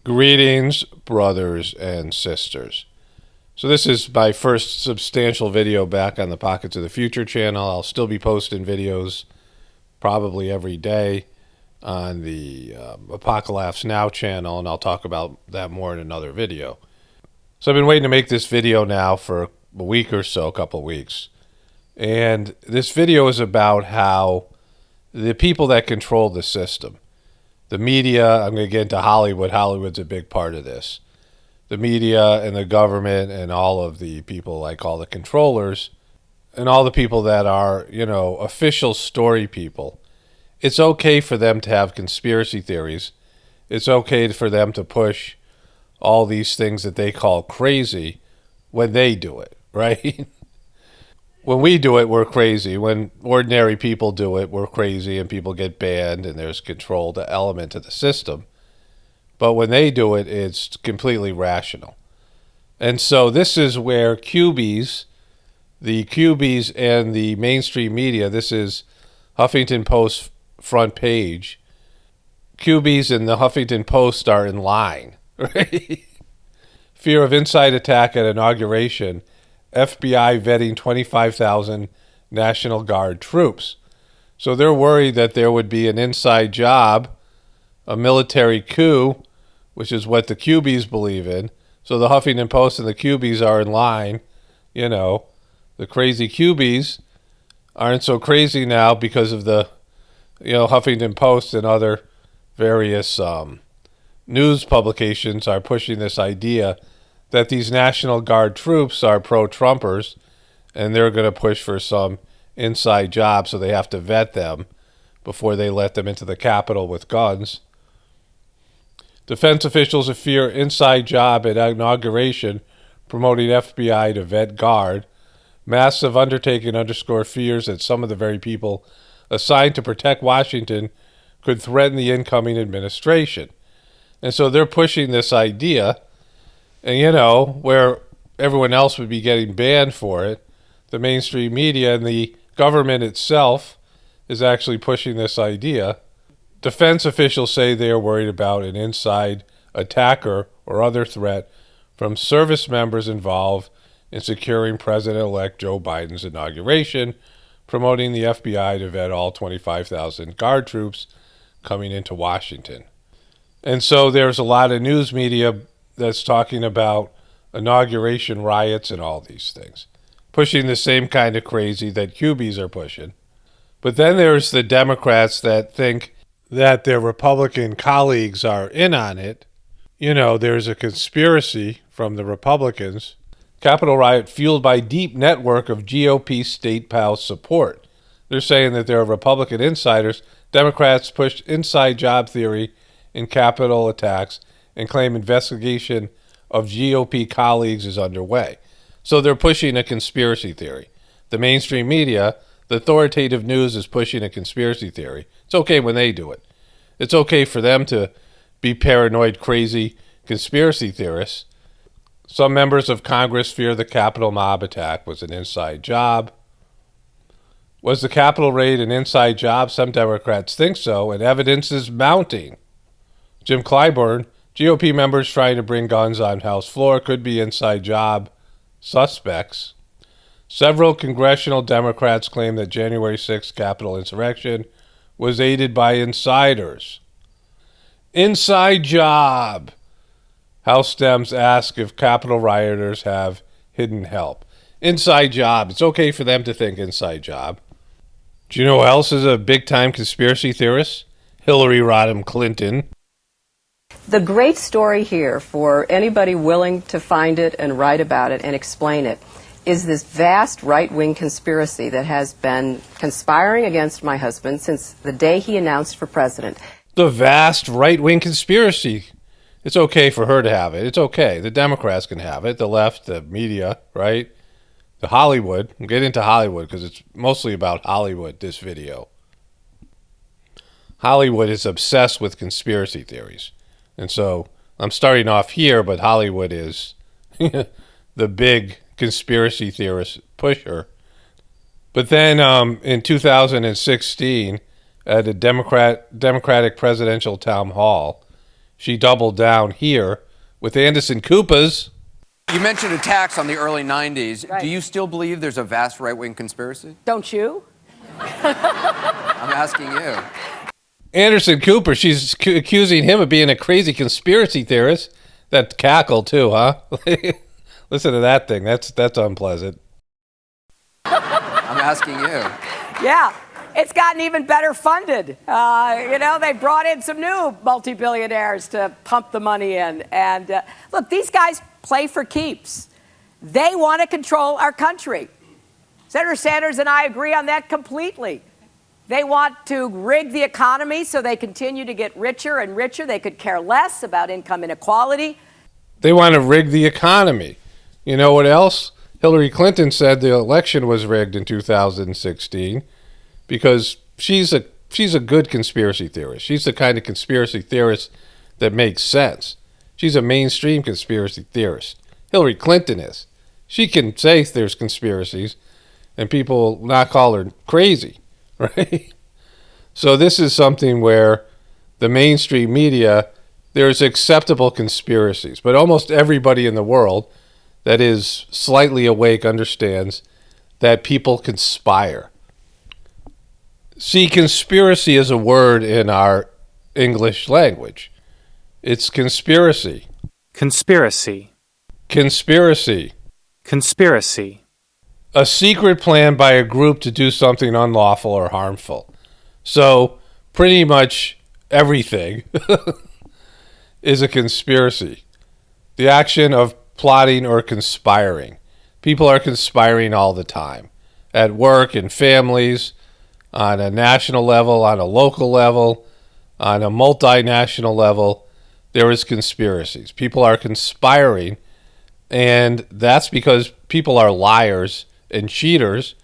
Greetings, brothers and sisters. So this is my first substantial video back on the Pockets of the Future channel. I'll still be posting videos probably every day on the apocalaughsnow channel, and I'll talk about that more in another video. So I've been waiting to make this video now for a week or so, a couple of weeks. And this video is about how the people that control the system, the media, I'm going to get into Hollywood. Hollywood's a big part of this. The media and the government and all of the people I call the controllers and all the people that are, official story people. It's okay for them to have conspiracy theories. It's okay for them to push all these things that they call crazy when they do it, right? When we do it, we're crazy. When ordinary people do it, we're crazy and people get banned and there's controlled element to the system. But when they do it, it's completely rational. And so this is where the QBs and the mainstream media, this is Huffington Post front page. QBs and the Huffington Post are in line, right? Fear of inside attack at inauguration. FBI vetting 25,000 National Guard troops. So they're worried that there would be an inside job, a military coup, which is what the QBs believe in. So the Huffington Post and the QBs are in line. The crazy QBs aren't so crazy now because of the, Huffington Post and other various news publications are pushing this idea that these National Guard troops are pro-Trumpers and they're going to push for some inside job, so they have to vet them before they let them into the Capitol with guns. Defense officials fear inside job at inauguration, promoting FBI to vet guard. Massive undertaking underscore fears that some of the very people assigned to protect Washington could threaten the incoming administration. And so they're pushing this idea. And, where everyone else would be getting banned for it, the mainstream media and the government itself is actually pushing this idea. Defense officials say they are worried about an inside attacker or other threat from service members involved in securing President-elect Joe Biden's inauguration, promoting the FBI to vet all 25,000 Guard troops coming into Washington. And so there's a lot of news media that's talking about inauguration riots and all these things, pushing the same kind of crazy that QBs are pushing. But then there's the Democrats that think that their Republican colleagues are in on it. There's a conspiracy from the Republicans. Capitol riot fueled by deep network of GOP state PAL support. They're saying that there are Republican insiders. Democrats pushed inside job theory in Capitol attacks and claim investigation of GOP colleagues is underway. So they're pushing a conspiracy theory. The mainstream media, the authoritative news, is pushing a conspiracy theory. It's okay when they do it. It's okay for them to be paranoid, crazy conspiracy theorists. Some members of Congress fear the Capitol mob attack was an inside job. Was the Capitol raid an inside job? Some Democrats think so, and evidence is mounting. Jim Clyburn, GOP members trying to bring guns on House floor could be inside job suspects. Several congressional Democrats claim that January 6th Capitol insurrection was aided by insiders. Inside job. House Dems ask if Capitol rioters have hidden help. Inside job. It's okay for them to think inside job. Do you know who else is a big-time conspiracy theorist? Hillary Rodham Clinton. The great story here, for anybody willing to find it and write about it and explain it, is this vast right-wing conspiracy that has been conspiring against my husband since the day he announced for president. The vast right-wing conspiracy. It's okay for her to have it. It's okay. The Democrats can have it. The left, the media, right? The Hollywood. We'll get into Hollywood because it's mostly about Hollywood, this video. Hollywood is obsessed with conspiracy theories. And so I'm starting off here, but Hollywood is the big conspiracy theorist pusher. But then in 2016, at a Democratic presidential town hall, she doubled down here with Anderson Cooper's. You mentioned attacks on the early 90s. Right. Do you still believe there's a vast right-wing conspiracy? Don't you? I'm asking you. Anderson Cooper, she's accusing him of being a crazy conspiracy theorist. That cackle too, huh? Listen to that thing. That's unpleasant. I'm asking you. Yeah, it's gotten even better funded. They brought in some new multi-billionaires to pump the money in. And look, these guys play for keeps. They want to control our country. Senator Sanders and I agree on that completely. They want to rig the economy so they continue to get richer and richer. They could care less about income inequality. They want to rig the economy. You know what else? Hillary Clinton said the election was rigged in 2016 because she's a good conspiracy theorist. She's the kind of conspiracy theorist that makes sense. She's a mainstream conspiracy theorist. Hillary Clinton is. She can say there's conspiracies and people will not call her crazy. Right? So this is something where the mainstream media, there's acceptable conspiracies, but almost everybody in the world that is slightly awake understands that people conspire. See, conspiracy is a word in our English language. It's conspiracy. Conspiracy. Conspiracy. Conspiracy. A secret plan by a group to do something unlawful or harmful. So pretty much everything is a conspiracy. The action of plotting or conspiring. People are conspiring all the time. At work, in families, on a national level, on a local level, on a multinational level, there is conspiracies. People are conspiring, and that's because people are liars and cheaters.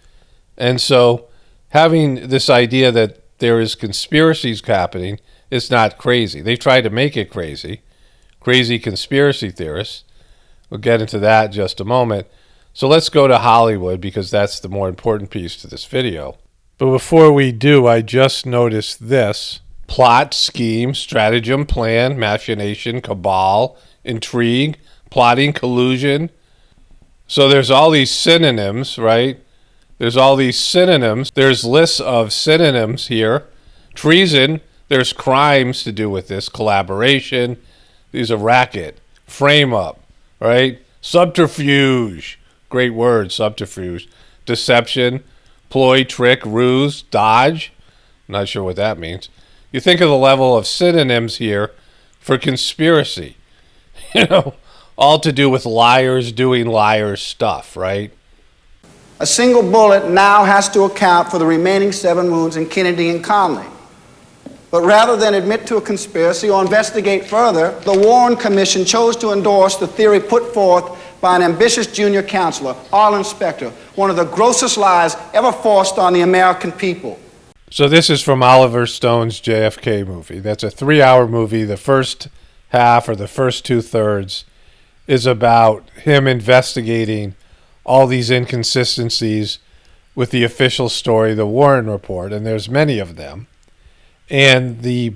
And so having this idea that there is conspiracies happening is not crazy. They try to make it crazy. Crazy conspiracy theorists. We'll get into that in just a moment. So let's go to Hollywood because that's the more important piece to this video. But before we do, I just noticed this. Plot, scheme, stratagem, plan, machination, cabal, intrigue, plotting, collusion. So there's all these synonyms, right? There's all these synonyms. There's lists of synonyms here. Treason, there's crimes to do with this. Collaboration, these are racket, frame up, right? Subterfuge, great word, subterfuge. Deception, ploy, trick, ruse, dodge. Not sure what that means. You think of the level of synonyms here for conspiracy. All to do with liars doing liars stuff, right? A single bullet now has to account for the remaining 7 wounds in Kennedy and Conley. But rather than admit to a conspiracy or investigate further, the Warren Commission chose to endorse the theory put forth by an ambitious junior counselor, Arlen Specter, one of the grossest lies ever forced on the American people. So this is from Oliver Stone's JFK movie. That's a 3-hour movie. The first half or the first 2/3 is about him investigating all these inconsistencies with the official story, the Warren Report, and there's many of them. And the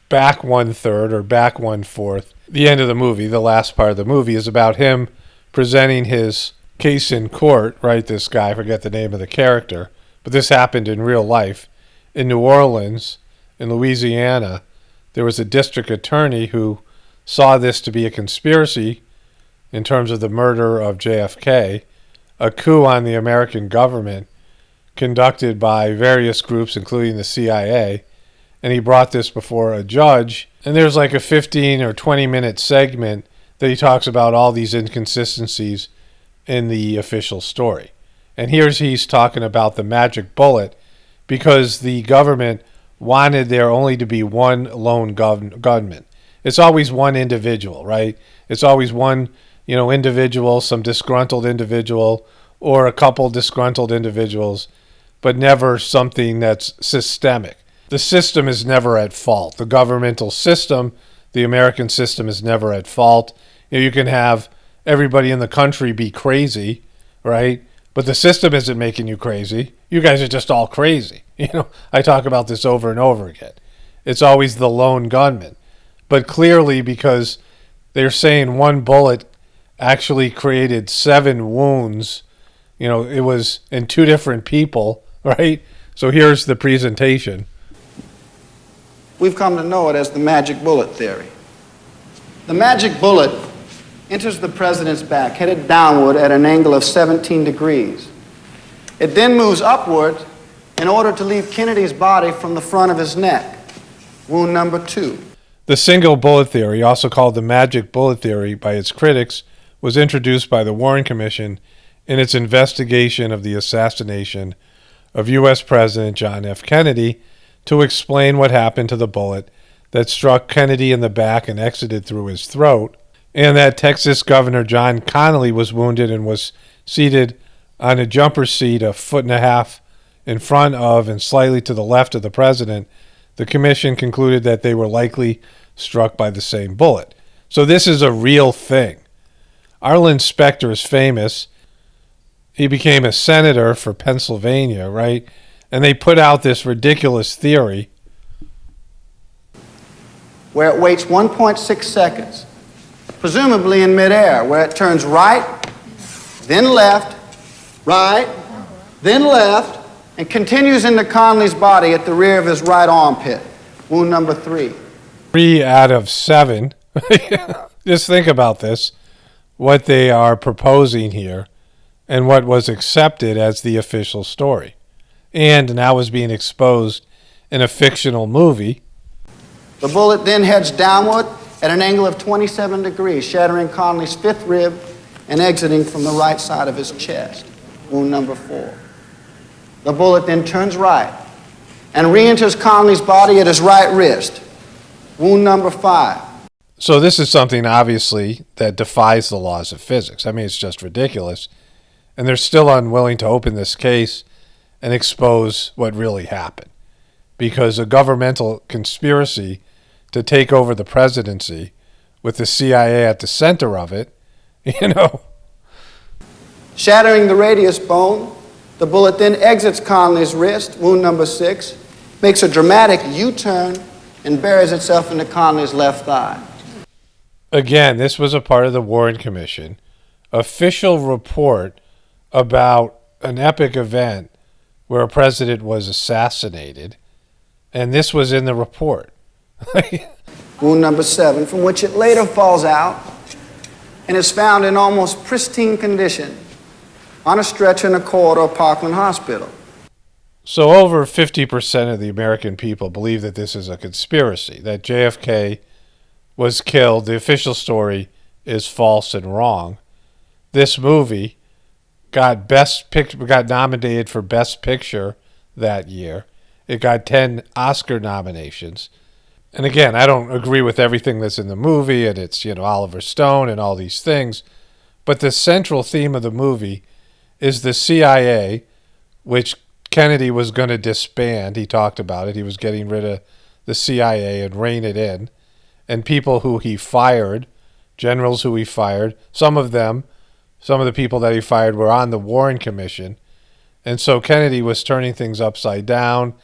back 1/3 or back 1/4, the end of the movie, the last part of the movie, is about him presenting his case in court, right? This guy, I forget the name of the character, but this happened in real life. In New Orleans, in Louisiana, there was a district attorney who saw this to be a conspiracy in terms of the murder of JFK, a coup on the American government conducted by various groups, including the CIA, and he brought this before a judge. And there's like a 15 or 20-minute segment that he talks about all these inconsistencies in the official story. And he's talking about the magic bullet because the government wanted there only to be one lone gunman. It's always one individual, right? It's always one, individual, some disgruntled individual, or a couple disgruntled individuals, but never something that's systemic. The system is never at fault. The governmental system, the American system, is never at fault. You can have everybody in the country be crazy, right? But the system isn't making you crazy. You guys are just all crazy. I talk about this over and over again. It's always the lone gunman. but clearly because they're saying one bullet actually created 7 wounds. You know, it was in 2 different people, right? So here's the presentation. We've come to know it as the magic bullet theory. The magic bullet enters the president's back, headed downward at an angle of 17 degrees. It then moves upward in order to leave Kennedy's body from the front of his neck. Wound number 2. The single bullet theory, also called the magic bullet theory by its critics, was introduced by the Warren Commission in its investigation of the assassination of U.S. President John F. Kennedy to explain what happened to the bullet that struck Kennedy in the back and exited through his throat, and that Texas Governor John Connally was wounded and was seated on a jumper seat 1.5 feet in front of and slightly to the left of the president. The commission concluded that they were likely struck by the same bullet. So this is a real thing. Arlen Specter is famous. He became a senator for Pennsylvania, right? And they put out this ridiculous theory where it waits 1.6 seconds, presumably in midair, where it turns right, then left, right, then left, and continues into Connally's body at the rear of his right armpit. Wound number 3. 3 out of 7. Just think about this, what they are proposing here and what was accepted as the official story and now is being exposed in a fictional movie. The bullet then heads downward at an angle of 27 degrees, shattering Connally's 5th rib and exiting from the right side of his chest. Wound number 4. The bullet then turns right and re-enters Connally's body at his right wrist. Wound number 5. So this is something, obviously, that defies the laws of physics. I mean, it's just ridiculous. And they're still unwilling to open this case and expose what really happened. Because a governmental conspiracy to take over the presidency with the CIA at the center of it, you know. Shattering the radius bone, the bullet then exits Connally's wrist, wound number 6, makes a dramatic U-turn, and buries itself into Connally's left thigh. Again, this was a part of the Warren Commission official report about an epic event where a president was assassinated, and this was in the report. Wound number 7, from which it later falls out and is found in almost pristine condition on a stretcher in a corridor of Parkland Hospital. So over 50% of the American people believe that this is a conspiracy, that JFK was killed. The official story is false and wrong. This movie got nominated for Best Picture that year. It got 10 Oscar nominations. And again, I don't agree with everything that's in the movie, and it's, you know, Oliver Stone and all these things. But the central theme of the movie is the CIA, which Kennedy was going to disband. He talked about it. He was getting rid of the CIA and rein it in. And people who he fired, generals who he fired, some of the people that he fired were on the Warren Commission. And so Kennedy was turning things upside down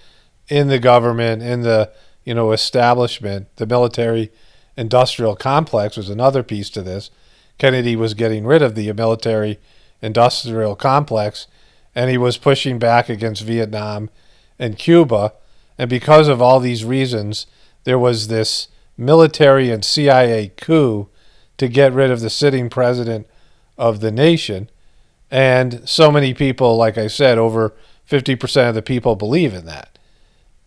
in the government, in the, you know, establishment. The military industrial complex was another piece to this. Kennedy was getting rid of the military industrial complex, and he was pushing back against Vietnam and Cuba. And because of all these reasons, there was this military and CIA coup to get rid of the sitting president of the nation. And so many people, like I said, over 50% of the people believe in that.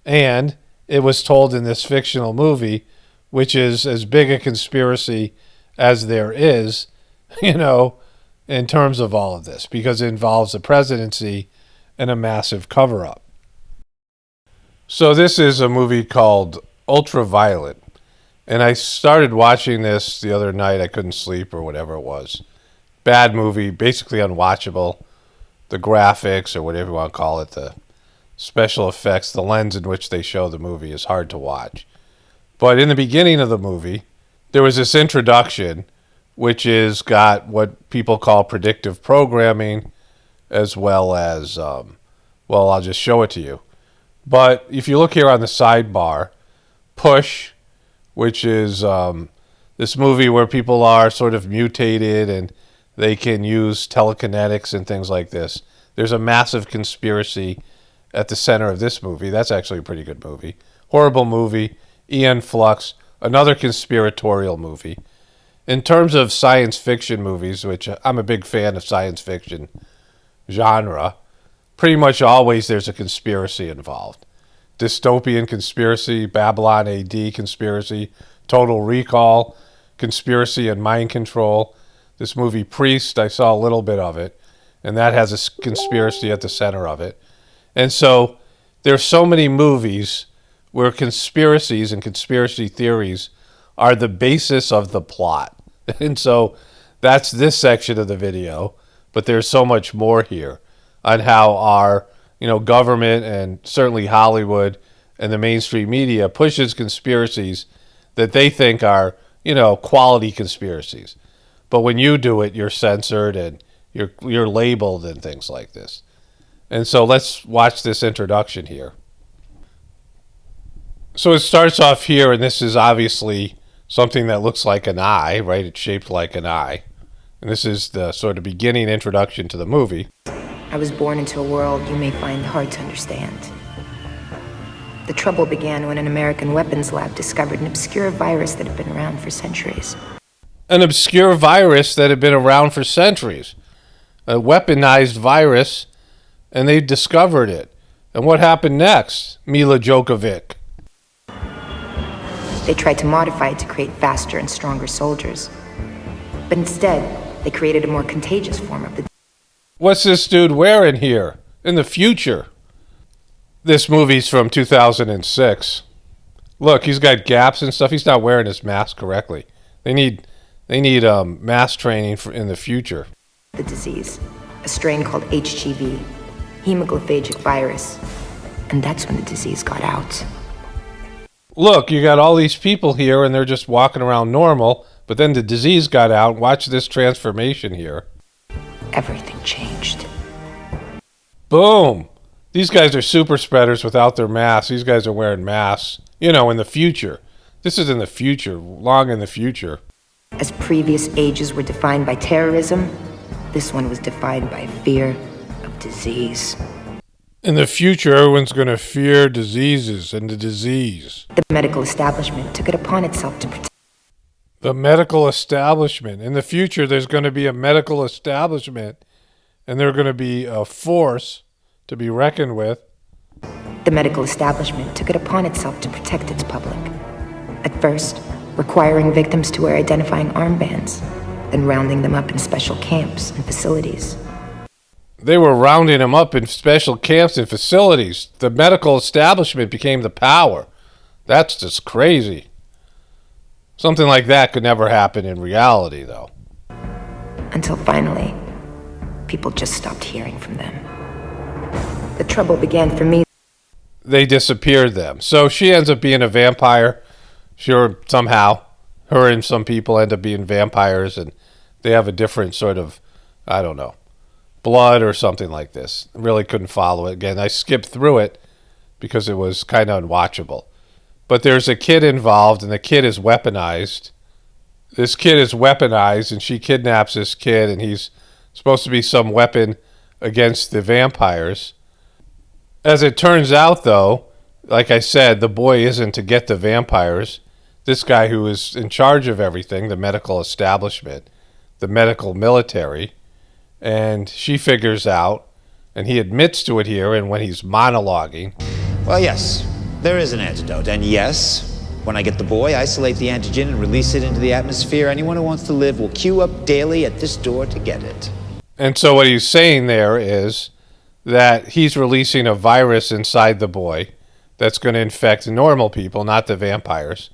And it was told in this fictional movie, which is as big a conspiracy as there is, you know, in terms of all of this, because it involves the presidency and a massive cover-up. So this is a movie called Ultraviolet. And I started watching this the other night. I couldn't sleep or whatever it was. Bad movie, basically unwatchable. The graphics, or whatever you want to call it, the special effects, the lens in which they show the movie is hard to watch. But in the beginning of the movie, there was this introduction, which is got what people call predictive programming, as well as, well, I'll just show it to you. But if you look here on the sidebar, push, which is this movie where people are sort of mutated and they can use telekinetics and things like this. There's a massive conspiracy at the center of this movie. That's actually a pretty good movie. Horrible movie. Ian Flux, another conspiratorial movie. In terms of science fiction movies, which I'm a big fan of science fiction genre, pretty much always there's a conspiracy involved. Dystopian conspiracy, Babylon AD conspiracy, Total Recall, conspiracy and mind control. This movie Priest, I saw a little bit of it, and that has a conspiracy at the center of it. And so there's so many movies where conspiracies and conspiracy theories are the basis of the plot. And so that's this section of the video, but there's so much more here on how our, government and certainly Hollywood and the mainstream media pushes conspiracies that they think are, quality conspiracies. But when you do it, you're censored and you're labeled and things like this. And so let's watch this introduction here. So it starts off here, and this is obviously something that looks like an eye, right? It's shaped like an eye. And this is the sort of beginning introduction to the movie. I was born into a world you may find hard to understand. The trouble began when an American weapons lab discovered an obscure virus that had been around for centuries. An obscure virus that had been around for centuries. A weaponized virus, and they discovered it. And what happened next? Mila Djokovic. They tried to modify it to create faster and stronger soldiers. But instead, they created a more contagious form of the... What's this dude wearing here? In the future. This movie's from 2006. Look, he's got gaps and stuff. He's not wearing his mask correctly. They need mask training in the future. The disease, a strain called HGV, hemophagic virus. And that's when the disease got out. Look, you got all these people here and they're just walking around normal, but then the disease got out. Watch this transformation here. Everything changed. Boom. These guys are super spreaders without their masks. These guys are wearing masks, in the future. This is in the future, long in the future. As previous ages were defined by terrorism, this one was defined by fear of disease. In the future, everyone's going to fear diseases and the disease. The medical establishment took it upon itself to protect. The medical establishment. In the future, there's going to be a medical establishment, and they're going to be a force to be reckoned with. The medical establishment took it upon itself to protect its public. At first, requiring victims to wear identifying armbands, then rounding them up in special camps and facilities. They were rounding them up in special camps and facilities. The medical establishment became the power. That's just crazy. Something like that could never happen in reality, though. Until finally, people just stopped hearing from them. The trouble began for me. They disappeared them. So she ends up being a vampire. Sure, somehow. Her and some people end up being vampires, and they have a different sort of, I don't know, blood or something like this. I really couldn't follow it. Again, I skipped through it because it was kind of unwatchable. But there's a kid involved, and the kid is weaponized. This kid is weaponized, and she kidnaps this kid, and he's supposed to be some weapon against the vampires. As it turns out, though, like I said, the boy isn't to get the vampires. This guy who is in charge of everything, the medical establishment, the medical military, and she figures out, and he admits to it here, and when he's monologuing. Well, yes, there is an antidote. And yes, when I get the boy, isolate the antigen and release it into the atmosphere. Anyone who wants to live will queue up daily at this door to get it. And so what he's saying there is that he's releasing a virus inside the boy that's going to infect normal people, not the vampires,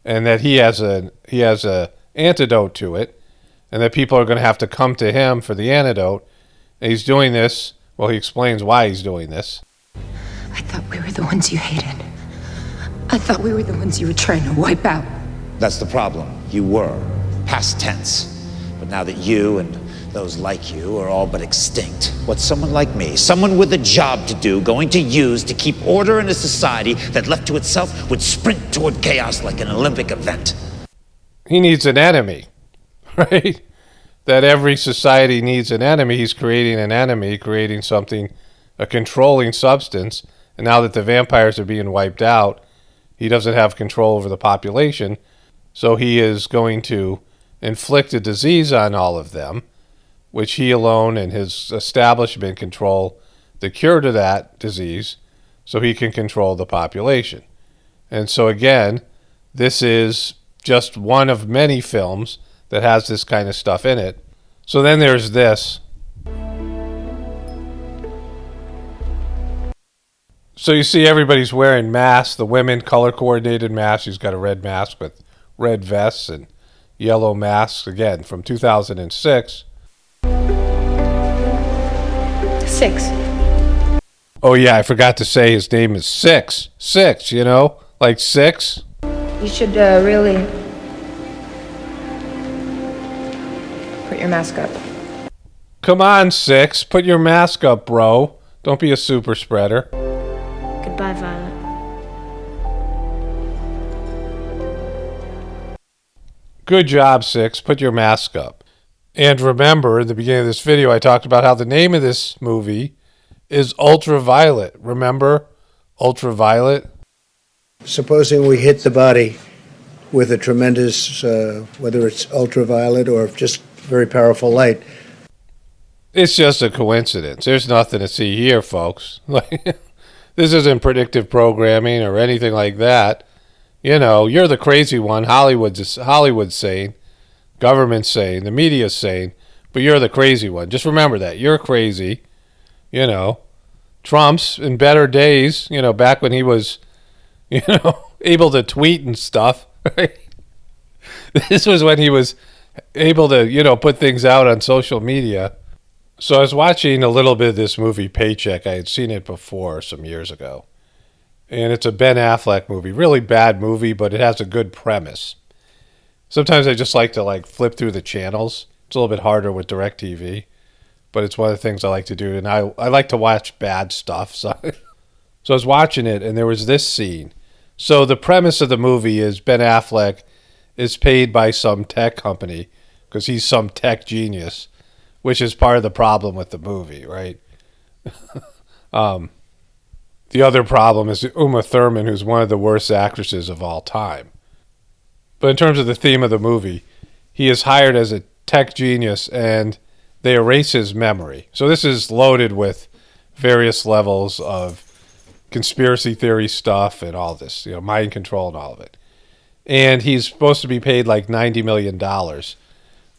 and that he has a antidote to it, and that people are going to have to come to him for the antidote. And he's doing this, well, he explains why he's doing this. I thought we were the ones you hated. I thought we were the ones you were trying to wipe out. That's the problem. You were. Past tense. But now that you and those like you are all but extinct. What's someone like me, someone with a job to do, going to use to keep order in a society that left to itself would sprint toward chaos like an Olympic event? He needs an enemy, right? That every society needs an enemy. He's creating an enemy, creating something, a controlling substance. And now that the vampires are being wiped out, he doesn't have control over the population. So he is going to inflict a disease on all of them, which he alone and his establishment control the cure to that disease so he can control the population. And so again, this is just one of many films that has this kind of stuff in it. So then there's this. So you see everybody's wearing masks, the women color-coordinated masks. She's got a red mask with red vests and yellow masks, again, from 2006. 6. Oh, yeah, I forgot to say his name is Six. Six, you know, like six. You should really put your mask up. Come on, Six, put your mask up, bro. Don't be a super spreader. Goodbye, Violet. Good job, Six. Put your mask up. And remember, in the beginning of this video, I talked about how the name of this movie is Ultraviolet. Remember? Ultraviolet? Supposing we hit the body with a tremendous, whether it's ultraviolet or just very powerful light. It's just a coincidence. There's nothing to see here, folks. This isn't predictive programming or anything like that. You know, you're the crazy one. Hollywood's saying, government's saying, the media's saying, but you're the crazy one. Just remember that. You're crazy. You know, Trump's in better days, you know, back when he was, you know, able to tweet and stuff. Right? This was when he was able to, you know, put things out on social media. So I was watching a little bit of this movie, Paycheck. I had seen it before some years ago. And it's a Ben Affleck movie. Really bad movie, but it has a good premise. Sometimes I just like to flip through the channels. It's a little bit harder with DirecTV, but it's one of the things I like to do. And I like to watch bad stuff. So I was watching it, and there was this scene. So the premise of the movie is Ben Affleck is paid by some tech company because he's some tech genius, which is part of the problem with the movie, right? The other problem is Uma Thurman, who's one of the worst actresses of all time. But in terms of the theme of the movie, he is hired as a tech genius, and they erase his memory. So this is loaded with various levels of conspiracy theory stuff and all this, you know, mind control and all of it. And he's supposed to be paid like $90 million.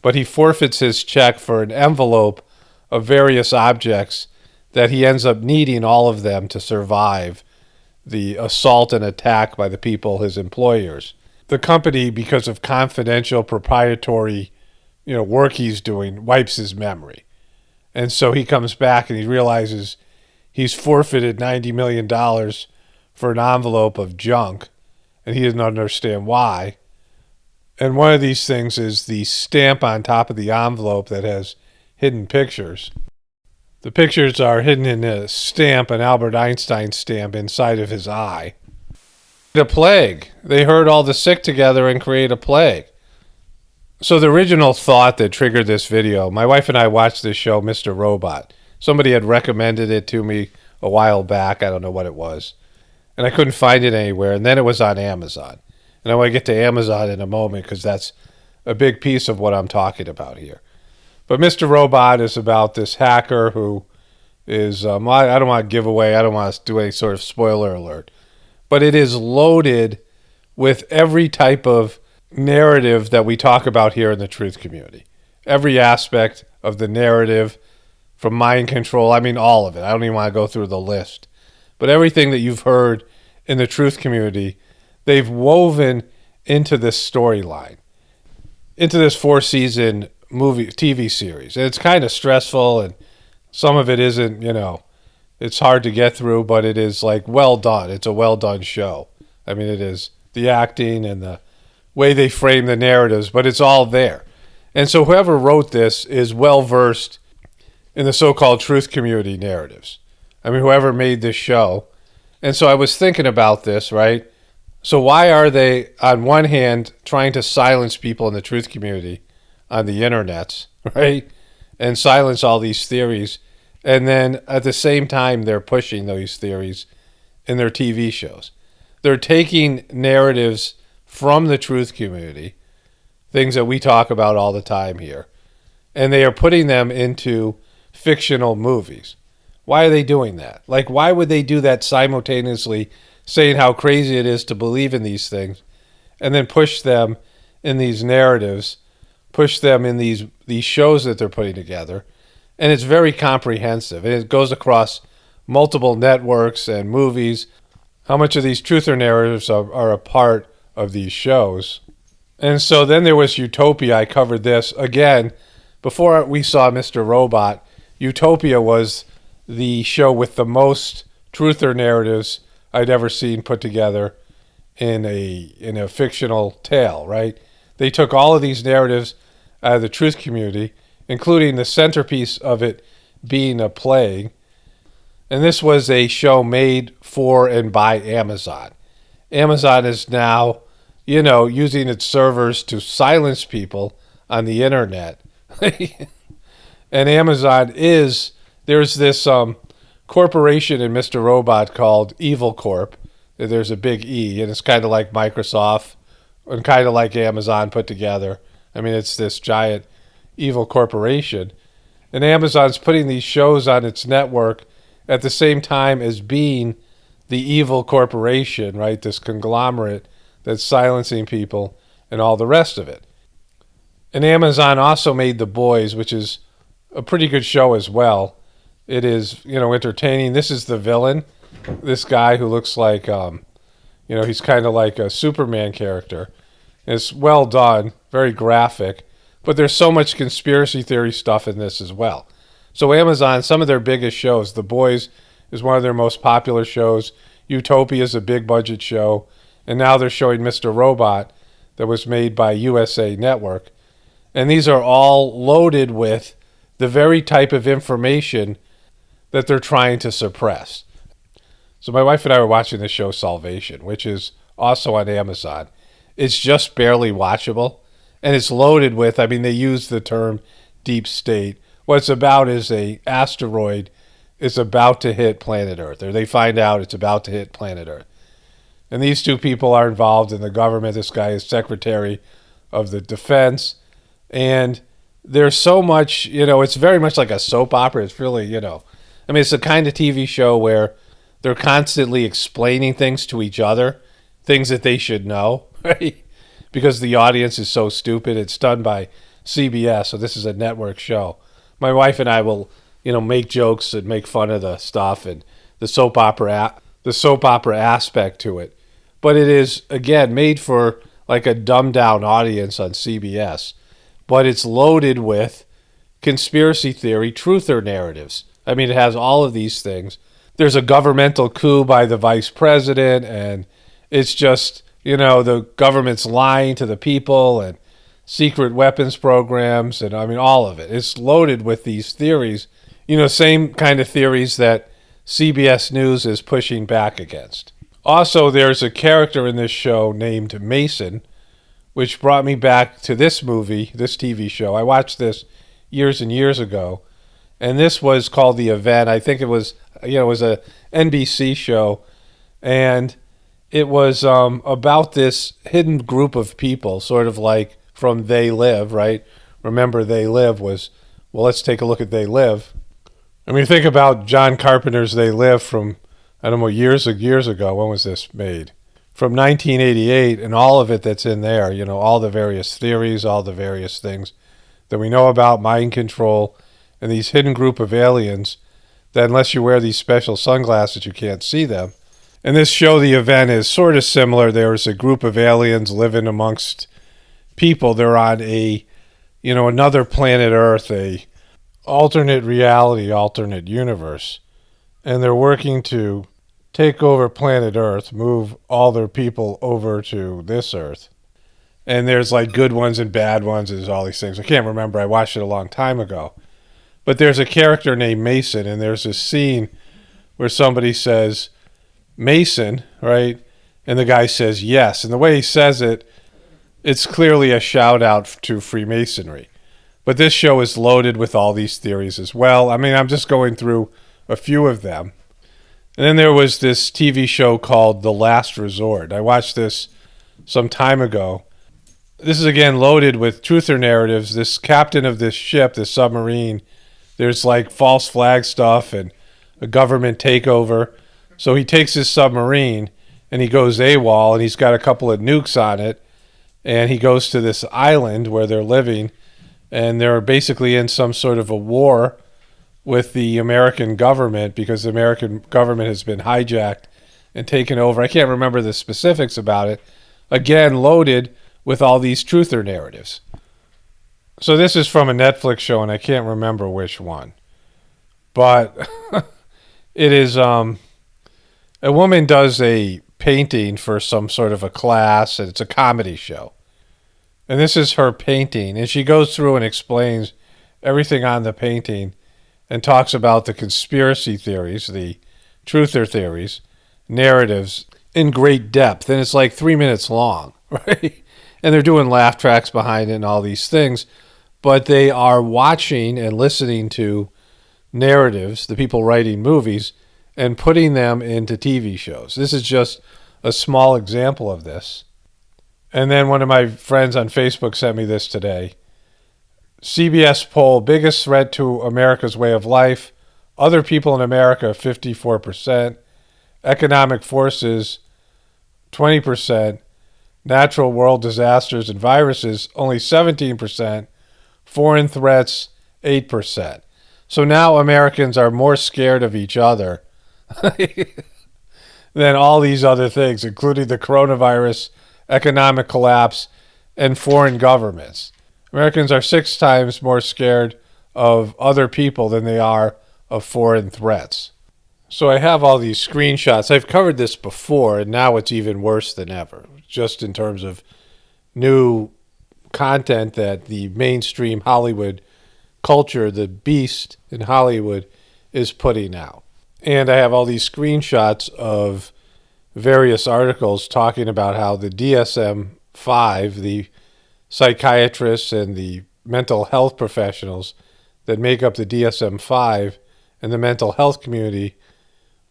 But he forfeits his check for an envelope of various objects that he ends up needing all of them to survive the assault and attack by the people, his employers. The company, because of confidential proprietary, you know, work he's doing, wipes his memory. And so he comes back and he realizes he's forfeited $90 million for an envelope of junk, and he doesn't understand why. And one of these things is the stamp on top of the envelope that has hidden pictures. The pictures are hidden in a stamp, an Albert Einstein stamp inside of his eye. A plague. They herd all the sick together and create a plague. So the original thought that triggered this video, my wife and I watched this show, Mr. Robot. Somebody had recommended it to me a while back. I don't know what it was. And I couldn't find it anywhere. And then it was on Amazon. And I want to get to Amazon in a moment because that's a big piece of what I'm talking about here. But Mr. Robot is about this hacker who is, I don't want to give away, I don't want to do any sort of spoiler alert. But it is loaded with every type of narrative that we talk about here in the truth community. Every aspect of the narrative, from mind control, I mean all of it. I don't even want to go through the list. But everything that you've heard in the truth community, they've woven into this storyline, into this 4-season TV series. And it's kind of stressful, and some of it isn't, you know, it's hard to get through, but it is well done. It's a well done show. I mean, it is the acting and the way they frame the narratives, but it's all there. And so whoever wrote this is well versed in the so-called truth community narratives. I mean, whoever made this show. And so I was thinking about this, right? So why are they, on one hand, trying to silence people in the truth community on the internet, right? And silence all these theories. And then at the same time, they're pushing those theories in their TV shows. They're taking narratives from the truth community, things that we talk about all the time here, and they are putting them into fictional movies. Why are they doing that? Like, why would they do that simultaneously, saying how crazy it is to believe in these things, and then push them in these narratives, push them in these shows that they're putting together? And it's very comprehensive, and it goes across multiple networks and movies. How much of these truther narratives are a part of these shows? And so then there was Utopia. I covered this. Again, before we saw Mr. Robot, Utopia was the show with the most truther narratives I'd ever seen put together in a fictional tale, right? They took all of these narratives out of the truth community, including the centerpiece of it being a plague. And this was a show made for and by Amazon. Amazon is now, using its servers to silence people on the internet. And Amazon there's this corporation in Mr. Robot called Evil Corp. There's a big E, and it's kind of like Microsoft and kind of like Amazon put together. I mean, it's this giant evil corporation. And Amazon's putting these shows on its network at the same time as being the evil corporation, right? This conglomerate that's silencing people and all the rest of it. And Amazon also made The Boys, which is a pretty good show as well. It is, entertaining. This is the villain, this guy who looks like, he's kind of like a Superman character. It's well done, very graphic, but there's so much conspiracy theory stuff in this as well. So Amazon, some of their biggest shows, The Boys is one of their most popular shows. Utopia is a big budget show. And now they're showing Mr. Robot that was made by USA Network. And these are all loaded with the very type of information that they're trying to suppress. So my wife and I were watching the show Salvation, which is also on Amazon. It's just barely watchable. And it's loaded with, they use the term deep state. What it's about is a asteroid is about to hit planet Earth, or they find out it's about to hit planet Earth. And these two people are involved in the government. This guy is Secretary of the Defense. And there's so much, it's very much like a soap opera. It's really, it's the kind of TV show where they're constantly explaining things to each other, things that they should know, right? Because the audience is so stupid. It's done by CBS, so this is a network show. My wife and I will, make jokes and make fun of the stuff and the soap opera aspect to it. But it is, again, made for like a dumbed down audience on CBS. But it's loaded with conspiracy theory, truther narratives. It has all of these things. There's a governmental coup by the vice president, and it's just, the government's lying to the people and secret weapons programs, and all of it. It's loaded with these theories, same kind of theories that CBS News is pushing back against. Also, there's a character in this show named Mason, which brought me back to this movie, this TV show. I watched this years and years ago, and this was called The Event. I think it was a NBC show, and it was about this hidden group of people, sort of like from They Live, right? Remember, They Live was, let's take a look at They Live. Think about John Carpenter's They Live from, years ago. When was this made? From 1988, and all of it that's in there, all the various theories, all the various things that we know about mind control, and these hidden group of aliens that unless you wear these special sunglasses, you can't see them. And this show, The Event, is sort of similar. There's a group of aliens living amongst people. They're on another planet Earth, a alternate reality, alternate universe. And they're working to take over planet Earth, move all their people over to this Earth. And there's like good ones and bad ones. There's all these things. I can't remember. I watched it a long time ago. But there's a character named Mason, and there's this scene where somebody says, Mason, right? And the guy says, yes. And the way he says it, it's clearly a shout out to Freemasonry. But this show is loaded with all these theories as well. I mean, I'm just going through a few of them. And then there was this TV show called The Last Resort. I watched this some time ago. This is again loaded with truther narratives. This captain of this ship, this submarine, there's like false flag stuff and a government takeover. So he takes his submarine and he goes AWOL, and he's got a couple of nukes on it. And he goes to this island where they're living, and they're basically in some sort of a war with the American government because the American government has been hijacked and taken over. I can't remember the specifics about it. Again, loaded with all these truther narratives. So this is from a Netflix show, and I can't remember which one. But it is, a woman does a painting for some sort of a class, and it's a comedy show. And this is her painting, and she goes through and explains everything on the painting and talks about the conspiracy theories, the truther theories, narratives in great depth. And it's like 3 minutes long, right? And they're doing laugh tracks behind it and all these things. But they are watching and listening to narratives, the people writing movies, and putting them into TV shows. This is just a small example of this. And then one of my friends on Facebook sent me this today. CBS poll, biggest threat to America's way of life. Other people in America, 54%. Economic forces, 20%. Natural world disasters and viruses, only 17%. Foreign threats, 8%. So now Americans are more scared of each other than all these other things, including the coronavirus, economic collapse, and foreign governments. Americans are 6 times more scared of other people than they are of foreign threats. So I have all these screenshots. I've covered this before, and now it's even worse than ever, just in terms of new content that the mainstream Hollywood culture, the beast in Hollywood, is putting out. And I have all these screenshots of various articles talking about how the DSM-5, the psychiatrists and the mental health professionals that make up the DSM-5 and the mental health community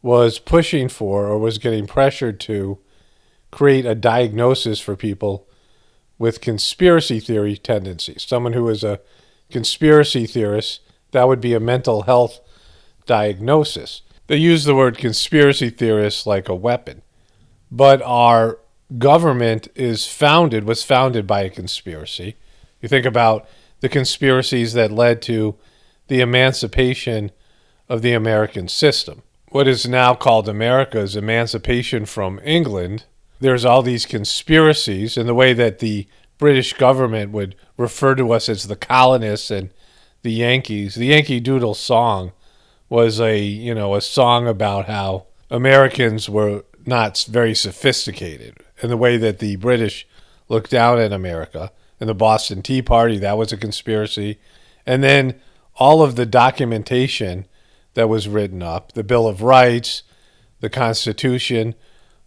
was pushing for or was getting pressured to create a diagnosis for people with conspiracy theory tendencies. Someone who is a conspiracy theorist, that would be a mental health diagnosis. They use the word conspiracy theorist like a weapon. But our government was founded by a conspiracy. You think about the conspiracies that led to the emancipation of the American system. What is now called America's emancipation from England. There's all these conspiracies, and the way that the British government would refer to us as the colonists and the Yankees. The Yankee Doodle song was a song about how Americans were not very sophisticated, and the way that the British looked down at America. And the Boston Tea Party, that was a conspiracy. And then all of the documentation that was written up, the Bill of Rights, the Constitution,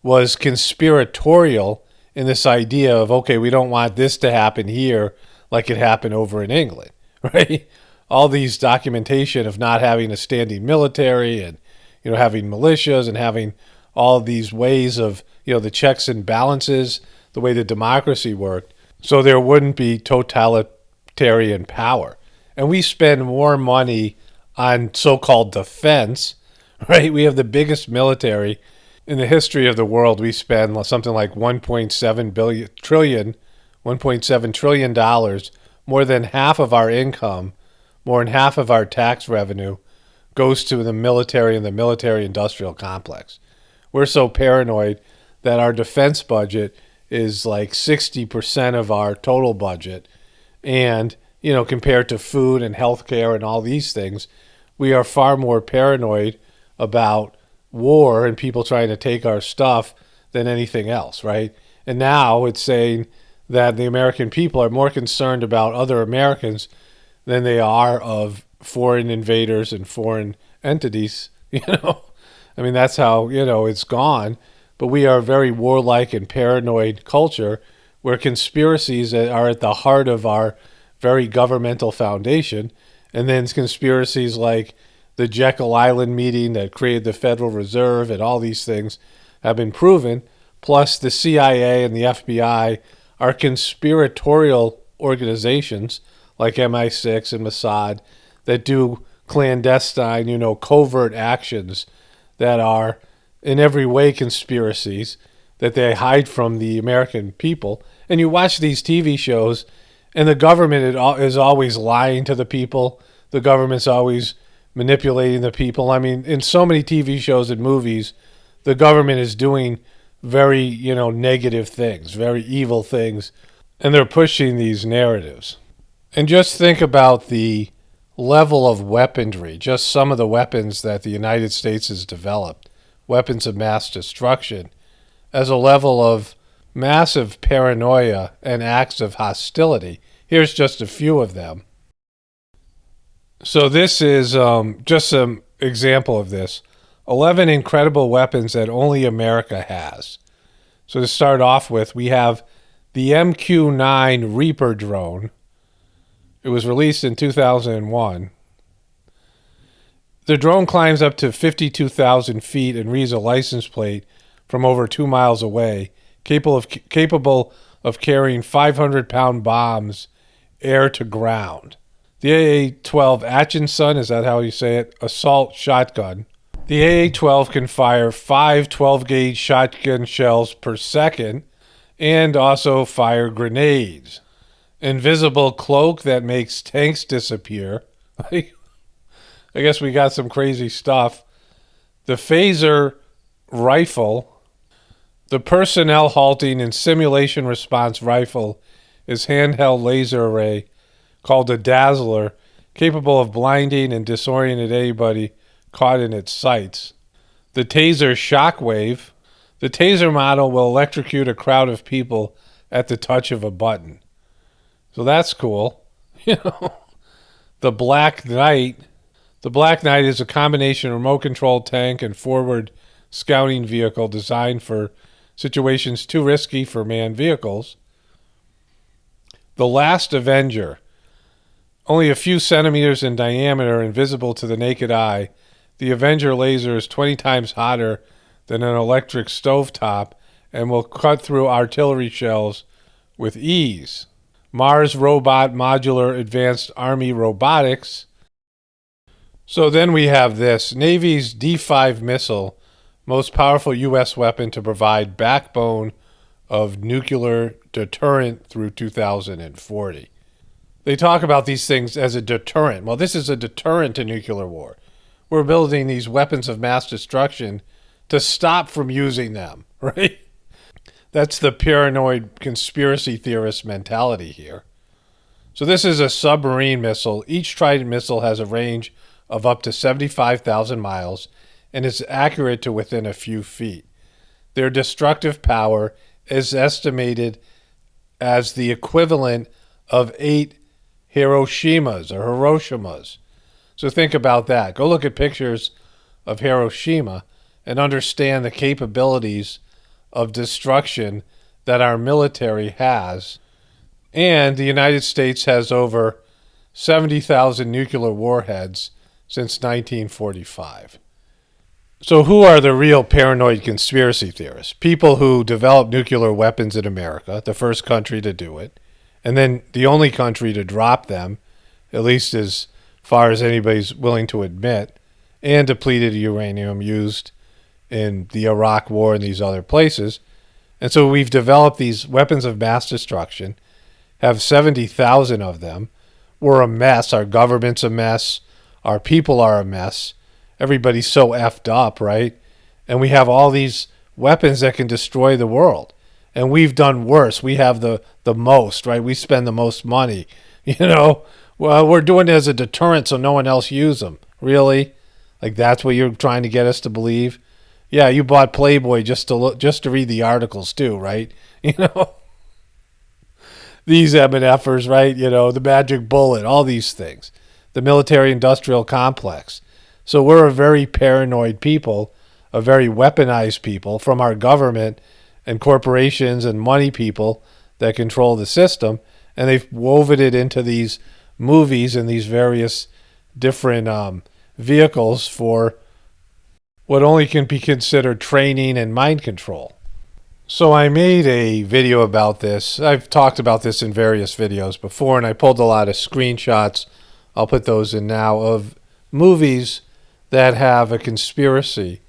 was conspiratorial in this idea of, okay, we don't want this to happen here like it happened over in England, right? All these documentation of not having a standing military and, having militias and having all these ways of, the checks and balances, the way that democracy worked, so there wouldn't be totalitarian power. And we spend more money on so-called defense, right? We have the biggest military in the history of the world. We spend something like $1.7 trillion, more than half of our income, more than half of our tax revenue goes to the military and the military-industrial complex. We're so paranoid that our defense budget is like 60% of our total budget. And, compared to food and healthcare and all these things, we are far more paranoid about war and people trying to take our stuff than anything else, right? And now it's saying that the American people are more concerned about other Americans than they are of foreign invaders and foreign entities. I mean, that's how, it's gone. But we are a very warlike and paranoid culture where conspiracies are at the heart of our very governmental foundation. And then conspiracies like the Jekyll Island meeting that created the Federal Reserve and all these things have been proven. Plus the CIA and the FBI are conspiratorial organizations like MI6 and Mossad that do clandestine, covert actions that are in every way conspiracies that they hide from the American people. And you watch these TV shows, and the government is always lying to the people. The government's always manipulating the people. I mean, in so many TV shows and movies, the government is doing very, negative things, very evil things, and they're pushing these narratives. And just think about the level of weaponry, just some of the weapons that the United States has developed, weapons of mass destruction, as a level of massive paranoia and acts of hostility. Here's just a few of them. So this is just some example of this. 11 incredible weapons that only America has. So to start off with, we have the MQ-9 Reaper drone. It was released in 2001. The drone climbs up to 52,000 feet and reads a license plate from over 2 miles away, capable of carrying 500-pound bombs air to ground. The AA-12 Atchinson, is that how you say it? Assault shotgun. The AA-12 can fire 5 12-gauge shotgun shells per second and also fire grenades. Invisible cloak that makes tanks disappear. I guess we got some crazy stuff. The phaser rifle. The personnel halting and simulation response rifle is handheld laser array called a Dazzler, capable of blinding and disorienting anybody caught in its sights. The taser Shockwave. The taser model will electrocute a crowd of people at the touch of a button. So that's cool. The Black Knight. The Black Knight is a combination remote-controlled tank and forward scouting vehicle designed for situations too risky for manned vehicles. The Last Avenger. Only a few centimeters in diameter, invisible to the naked eye, the Avenger laser is 20 times hotter than an electric stovetop and will cut through artillery shells with ease. Mars Robot Modular Advanced Army Robotics. So then we have this, Navy's D5 missile, most powerful U.S. weapon to provide backbone of nuclear deterrent through 2040. They talk about these things as a deterrent. Well, this is a deterrent to nuclear war. We're building these weapons of mass destruction to stop from using them, right? That's the paranoid conspiracy theorist mentality here. So this is a submarine missile. Each Trident missile has a range of up to 75,000 miles and is accurate to within a few feet. Their destructive power is estimated as the equivalent of 8 Hiroshimas. So think about that. Go look at pictures of Hiroshima and understand the capabilities of destruction that our military has. And the United States has over 70,000 nuclear warheads since 1945. So who are the real paranoid conspiracy theorists? People who developed nuclear weapons in America, the first country to do it, and then the only country to drop them, at least as far as anybody's willing to admit, and depleted uranium used in the Iraq War and these other places. And so we've developed these weapons of mass destruction, have 70,000 of them. We're a mess. Our government's a mess. Our people are a mess. Everybody's so effed up, right? And we have all these weapons that can destroy the world. And we've done worse. We have the most, right? We spend the most money. Well, we're doing it as a deterrent so no one else use them. Really? Like that's what you're trying to get us to believe? Yeah, you bought Playboy just to read the articles too, right? these MNFers, right? You know, the magic bullet, all these things, the military-industrial complex. So we're a very paranoid people, a very weaponized people from our government and corporations and money people that control the system, and they've woven it into these movies and these various different vehicles for what only can be considered training and mind control. So I made a video about this. I've talked about this in various videos before, and I pulled a lot of screenshots. I'll put those in now of movies that have a conspiracy,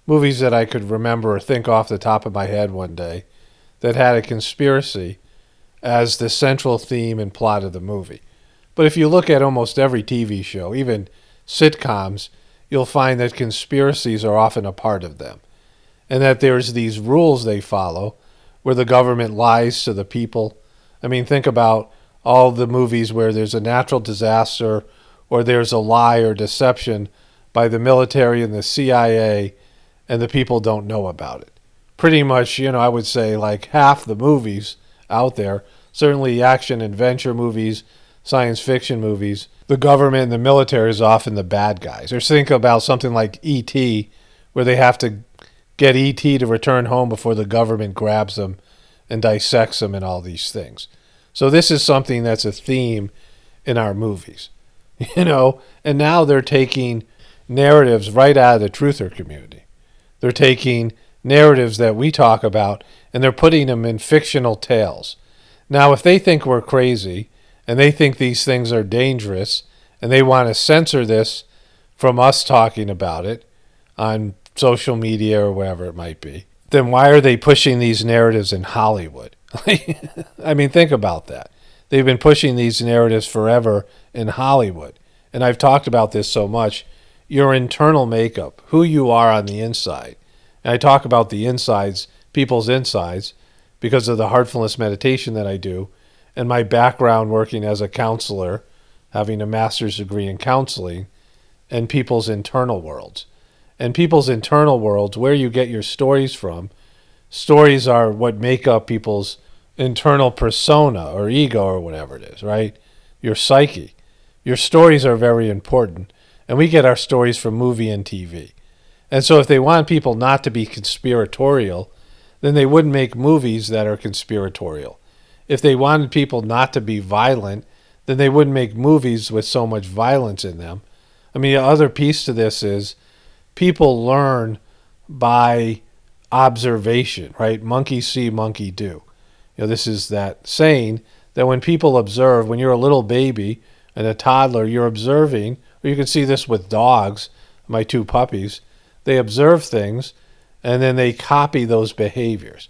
movies that I could remember or think off the top of my head one day that had a conspiracy as the central theme and plot of the movie. But if you look at almost every TV show, even sitcoms, you'll find that conspiracies are often a part of them, and that there's these rules they follow where the government lies to the people. I mean, think about all the movies where there's a natural disaster or there's a lie or deception by the military and the CIA, and the people don't know about it. Pretty much, I would say like half the movies out there, certainly action adventure movies, science fiction movies, the government and the military is often the bad guys. Or think about something like E.T., where they have to get E.T. to return home before the government grabs them and dissects them and all these things. So this is something that's a theme in our movies, and now they're taking narratives right out of the truther community. They're taking narratives that we talk about and they're putting them in fictional tales. Now, if they think we're crazy and they think these things are dangerous and they want to censor this from us talking about it on social media or wherever it might be, then why are they pushing these narratives in Hollywood? I mean, think about that. They've been pushing these narratives forever in Hollywood. And I've talked about this so much. Your internal makeup, who you are on the inside. And I talk about the insides, people's insides, because of the heartfulness meditation that I do and my background working as a counselor, having a master's degree in counseling, and people's internal worlds. And people's internal worlds, where you get your stories from, stories are what make up people's internal persona or ego or whatever it is, right? Your psyche. Your stories are very important. And we get our stories from movie and TV. And so if they want people not to be conspiratorial, then they wouldn't make movies that are conspiratorial. If they wanted people not to be violent, then they wouldn't make movies with so much violence in them. I mean, the other piece to this is people learn by observation, right? Monkey see, monkey do. This is that saying that when people observe, when you're a little baby and a toddler, you're observing, or you can see this with dogs, my two puppies, they observe things and then they copy those behaviors.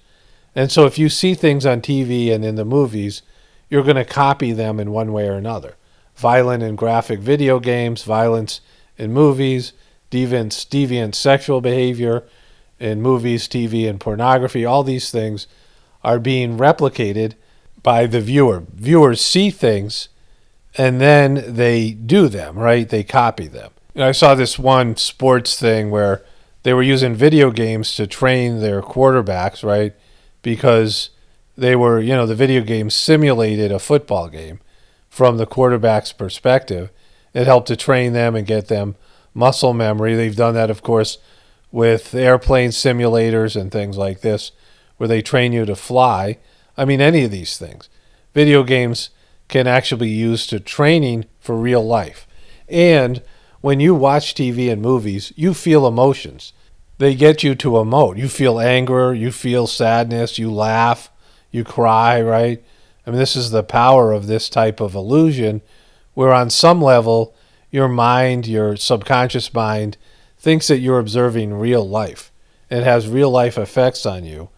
And so if you see things on TV and in the movies, you're going to copy them in one way or another. Violent and graphic video games, violence in movies, deviant sexual behavior in movies, TV, and pornography. All these things are being replicated by the viewer. Viewers see things and then they do them, right? They copy them. I saw this one sports thing where they were using video games to train their quarterbacks, right? Because they were, the video game simulated a football game from the quarterback's perspective. It helped to train them and get them muscle memory. They've done that, of course, with airplane simulators and things like this, where they train you to fly. I mean, any of these things. Video games can actually be used to training for real life. And when you watch TV and movies, you feel emotions. They get you to emote. You feel anger, you feel sadness, you laugh, you cry, right? I mean, this is the power of this type of illusion, where on some level, your mind, your subconscious mind, thinks that you're observing real life. It has real life effects on you.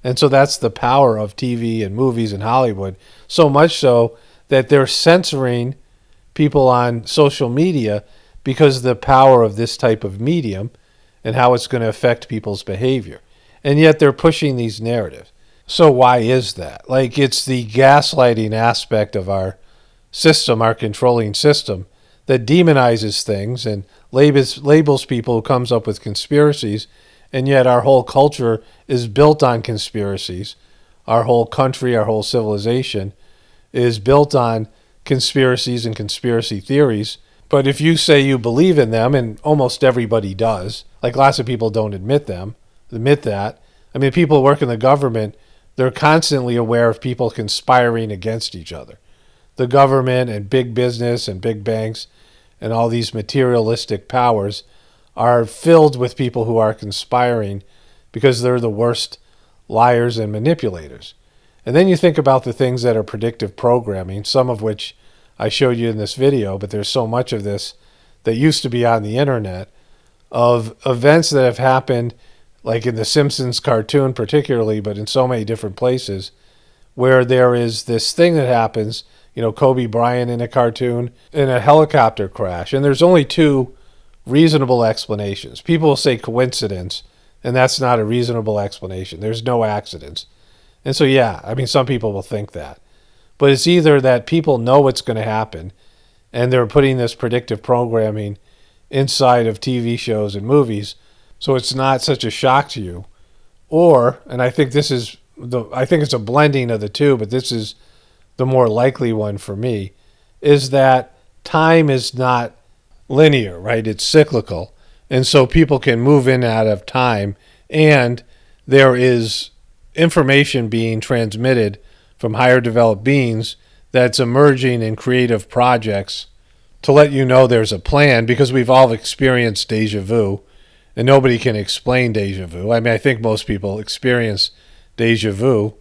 And so that's the power of TV and movies in Hollywood, so much so that they're censoring people on social media because of the power of this type of medium and how it's going to affect people's behavior. And yet they're pushing these narratives. So why is that? Like, it's the gaslighting aspect of our system, our controlling system, that demonizes things and labels people who comes up with conspiracies, and yet our whole culture is built on conspiracies. Our whole country, our whole civilization is built on conspiracies and conspiracy theories. But if you say you believe in them, and almost everybody does, like lots of people don't admit that. I mean, people who work in the government, they're constantly aware of people conspiring against each other. The government and big business and big banks and all these materialistic powers are filled with people who are conspiring because they're the worst liars and manipulators. And then you think about the things that are predictive programming, some of which I showed you in this video, but there's so much of this that used to be on the internet, of events that have happened, like in the Simpsons cartoon particularly, but in so many different places, where there is this thing that happens, Kobe Bryant in a cartoon, in a helicopter crash, and there's only two reasonable explanations. People will say coincidence, and that's not a reasonable explanation. There's no accidents. And so, yeah, I mean, some people will think that. But it's either that people know what's going to happen, and they're putting this predictive programming inside of TV shows and movies, so it's not such a shock to you. Or, and I think it's a blending of the two, but this is the more likely one for me, is that time is not linear, right? It's cyclical. And so people can move in and out of time, and there is information being transmitted from higher developed beings that's emerging in creative projects to let you know there's a plan, because we've all experienced deja vu, and nobody can explain deja vu. I mean, I think most people experience deja vu,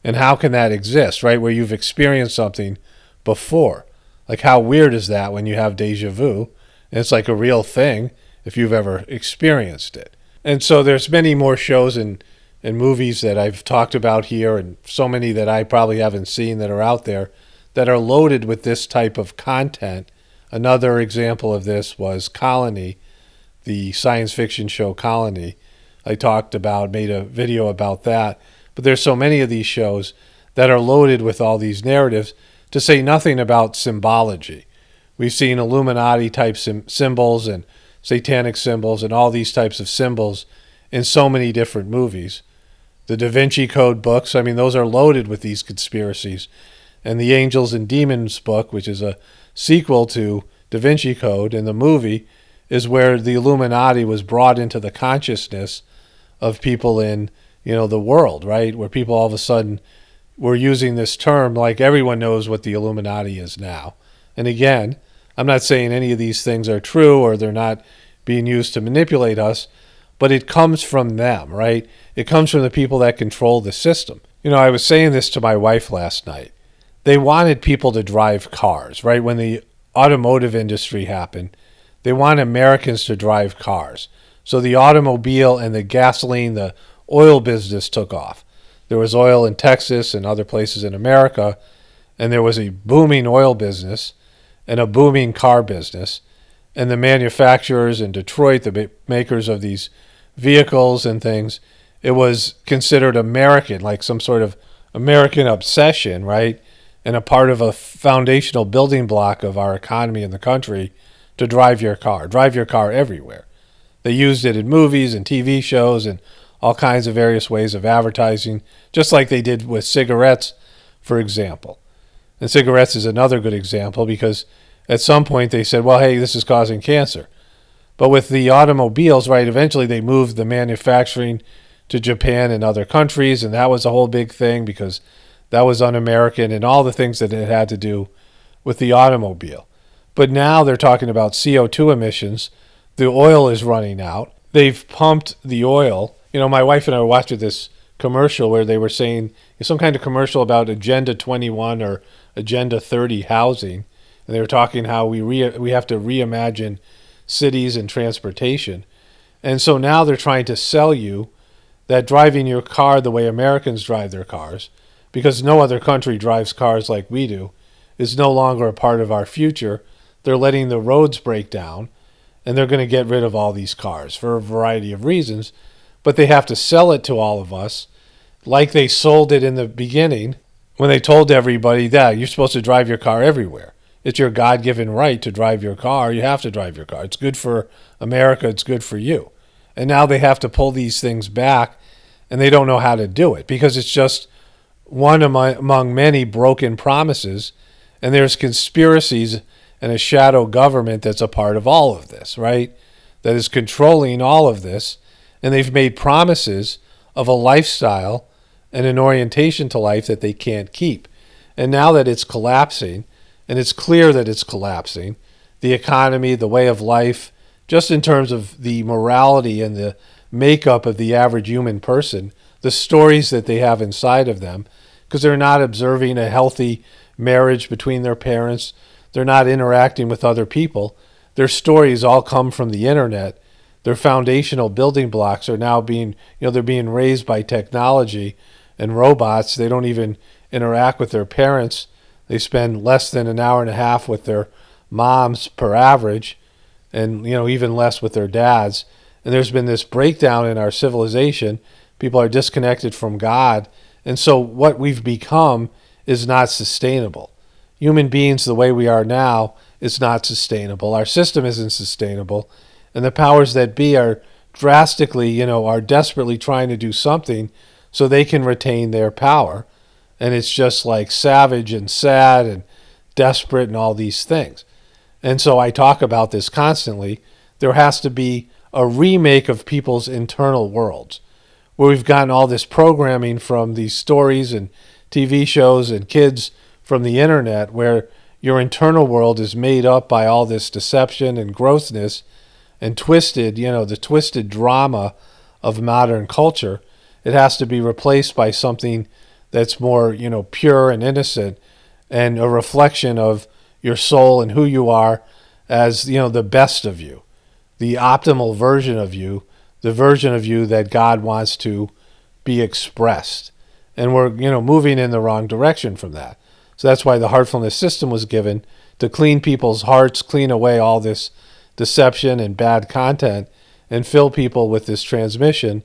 and how can that exist, right? Where you've experienced something before. Like, how weird is that when you have deja vu? And it's like a real thing if you've ever experienced it. And so there's many more shows and movies that I've talked about here, and so many that I probably haven't seen that are out there that are loaded with this type of content. Another example of this was Colony, the science fiction show Colony. I made a video about that. But there's so many of these shows that are loaded with all these narratives, to say nothing about symbology. We've seen Illuminati type symbols and satanic symbols and all these types of symbols in so many different movies. The Da Vinci Code books, I mean, those are loaded with these conspiracies. And the Angels and Demons book, which is a sequel to Da Vinci Code, in the movie, is where the Illuminati was brought into the consciousness of people in the world, right? Where people all of a sudden were using this term, like everyone knows what the Illuminati is now. And again, I'm not saying any of these things are true or they're not being used to manipulate us, but it comes from them, right? It comes from the people that control the system. I was saying this to my wife last night. They wanted people to drive cars, right? When the automotive industry happened, they want Americans to drive cars. So the automobile and the gasoline, the oil business took off. There was oil in Texas and other places in America, and there was a booming oil business and a booming car business. And the manufacturers in Detroit, the makers of these vehicles and things, it was considered American, like some sort of American obsession, right? And a part of a foundational building block of our economy in the country, to drive your car everywhere. They used it in movies and TV shows and all kinds of various ways of advertising, just like they did with cigarettes, for example. And cigarettes is another good example, because at some point they said, well, hey, this is causing cancer. But with the automobiles, right, eventually they moved the manufacturing to Japan and other countries, and that was a whole big thing because that was un-American and all the things that it had to do with the automobile. But now they're talking about CO2 emissions. The oil is running out. They've pumped the oil. My wife and I were watching this commercial where they were saying, some kind of commercial about Agenda 21 or Agenda 30 housing. And they were talking how we have to reimagine cities and transportation. And so now they're trying to sell you that driving your car the way Americans drive their cars, because no other country drives cars like we do, is no longer a part of our future. They're letting the roads break down, and they're going to get rid of all these cars for a variety of reasons. But they have to sell it to all of us like they sold it in the beginning, when they told everybody that you're supposed to drive your car everywhere. It's your God-given right to drive your car. You have to drive your car. It's good for America. It's good for you. And now they have to pull these things back, and they don't know how to do it, because it's just one among many broken promises, and there's conspiracies and a shadow government that's a part of all of this, right? That is controlling all of this, and they've made promises of a lifestyle and an orientation to life that they can't keep. And now that it's collapsing, and it's clear that it's collapsing, the economy, the way of life, just in terms of the morality and the makeup of the average human person, the stories that they have inside of them, because they're not observing a healthy marriage between their parents, they're not interacting with other people. Their stories all come from the internet. Their foundational building blocks are now being, they're being raised by technology and robots. They don't even interact with their parents. They spend less than an hour and a half with their moms per average, and even less with their dads. And there's been this breakdown in our civilization. People are disconnected from God, and so what we've become is not sustainable. Human beings, the way we are now, is not sustainable. Our system isn't sustainable, and the powers that be are drastically, are desperately trying to do something so they can retain their power. And it's just like savage and sad and desperate and all these things. And so I talk about this constantly. There has to be a remake of people's internal worlds, where we've gotten all this programming from these stories and TV shows and kids from the internet, where your internal world is made up by all this deception and grossness and twisted, the twisted drama of modern culture. It has to be replaced by something that's more, pure and innocent, and a reflection of your soul and who you are as, the best of you, the optimal version of you, the version of you that God wants to be expressed. And we're, moving in the wrong direction from that. So that's why the heartfulness system was given, to clean people's hearts, clean away all this deception and bad content, and fill people with this transmission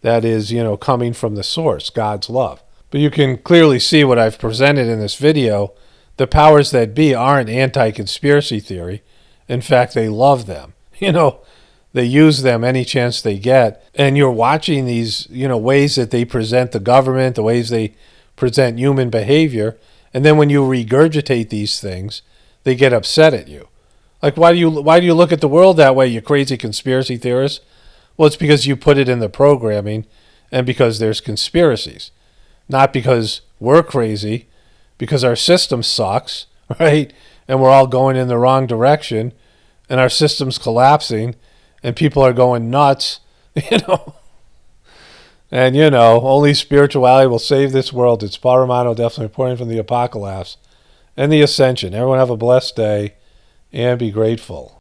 that is, coming from the source, God's love. But you can clearly see what I've presented in this video. The powers that be aren't anti-conspiracy theory. In fact, they love them. They use them any chance they get. And you're watching these, ways that they present the government, the ways they present human behavior. And then when you regurgitate these things, they get upset at you. Like, why do you look at the world that way, you crazy conspiracy theorist? Well, it's because you put it in the programming, and because there's conspiracies. Not because we're crazy, because our system sucks, right? And we're all going in the wrong direction, and our system's collapsing, and people are going nuts, And, only spirituality will save this world. It's Paul Romano, definitely reporting from the Apocalypse and the Ascension. Everyone have a blessed day, and be grateful.